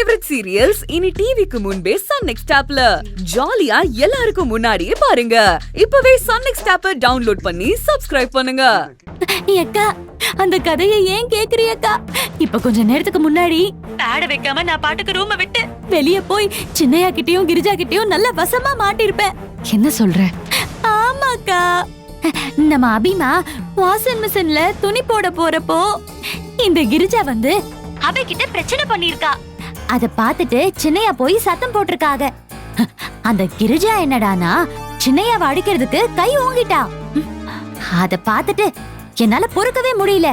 Favourite serials இனி டிவிக்கு முன்பே சன் நெக்ஸ்ட் ஆப்ல ஜாலியா எல்லாருக்கும் முன்னாடியே பாருங்க. இப்பவே சன் நெக்ஸ்ட் ஆப்பை டவுன்லோட் பண்ணி சப்ஸ்கிரைப் பண்ணுங்க. அக்கா, அந்த கதையை ஏன் கேக்குறியக்கா? இப்ப கொஞ்ச நேரத்துக்கு முன்னாடி பேட வைக்காம நான் பாட்டுக்கு ரூமை விட்டு வெளியே போய் சின்னையா கிட்டயும் கிரிஜா கிட்டயும் நல்ல வசமா மாட்டிருப்பேன். என்ன சொல்ற? ஆமாக்கா, நம்ம அபிமா வாஷிங் மிஷின்ல துணி போட போறப்போ இந்த கிரிஜா வந்து அபி கிட்ட பிரச்சனை பண்ணிருக்கா. அத பாத்துட்டு சின்னையா போய் சத்தம் போட்டிருக்காங்க. அந்த கிரிஜா என்னடானா சின்னையாவை அடிக்கிறதுக்கு கை ஓங்கிட்டா. அத பாத்துட்டு என்னால பொறுக்கவே முடியல.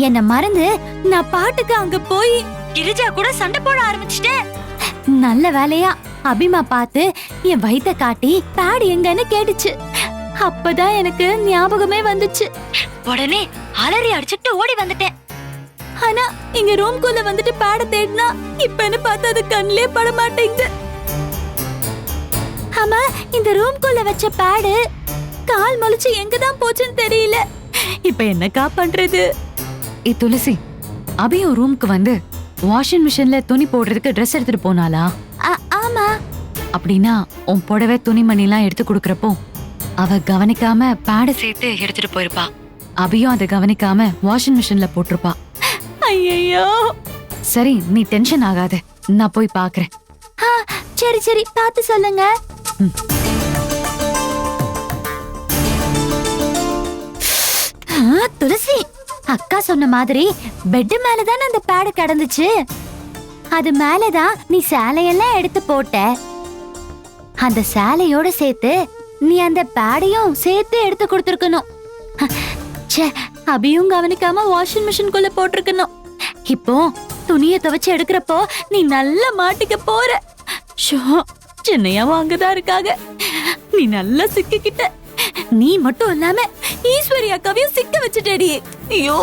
என்ன மறந்து நான் பாட்டுக்கு அங்க போய் கிரிஜா கூட சண்டை போட ஆரம்பிச்சிட்டேன். நல்ல வேலையா அபிமா பார்த்து என் வயித்தை காட்டி பேட் எங்கன்னு கேட்டுச்சு. அப்பதான் எனக்கு ஞாபகமே வந்துச்சு. உடனே அலறி அடிச்சுட்டு ஓடி வந்துட்டேன். ஆனா இங்க ரூம்குள்ள வந்துட்டு பேட தேடினா இப்பன்னு பார்த்தா அது கண்ணிலே பட மாட்டேங்குது. ஆமா, இந்த ரூம்குள்ள வச்ச பேடு கால் முளைச்சு எங்கதான் போச்சுன்னு தெரியல. இப்ப என்னக்கா பண்றது? ஏ துளசி, அபியும் ரூம்க்கு வந்து வாஷிங் மிஷின்ல துணி போடுறதுக்கு ட்ரெஸ் எடுத்துட்டு போனாளா? ஆமா. அப்படின்னா உன் புடவை துணிமணி எல்லாம் எடுத்து கொடுக்கறப்போ அவ கவனிக்காம பேட சேர்த்து எடுத்துட்டு போயிருப்பா. அபியும் அதை கவனிக்காம வாஷிங் மிஷின்ல போட்டிருப்பா. ஐயோ, சரி, நீ டென்ஷன் ஆகாத, நான் போய் பாக்குறேன். சரி சரி, பார்த்து சொல்லுங்க. துளசி, அக்கா சொன்ன மாதிரி பெட் மேலதான் அந்த பேடு கிடந்துச்சு. அது மேலதான் நீ சேலையெல்லாம் எடுத்து போட்ட. அந்த சேலையோட சேர்த்து நீ அந்த பேடையும் சேர்த்து எடுத்து கொடுத்துருக்கணும். அபியும் கவனிக்காம வாஷிங் மிஷின்குள்ள போட்டிருக்கணும். இப்போ துணியை துவைச்சு எடுக்கிறப்போ நீ நல்லா மாட்டிக்க போற. சின்னையா வாங்கதான் இருக்காங்க. நீ நல்லா சிக்கிக்கிட்ட. நீ மட்டும் இல்லாம ஈஸ்வரி அக்காவையும் சிக்க வச்சுட்டேடி. ஐயோ.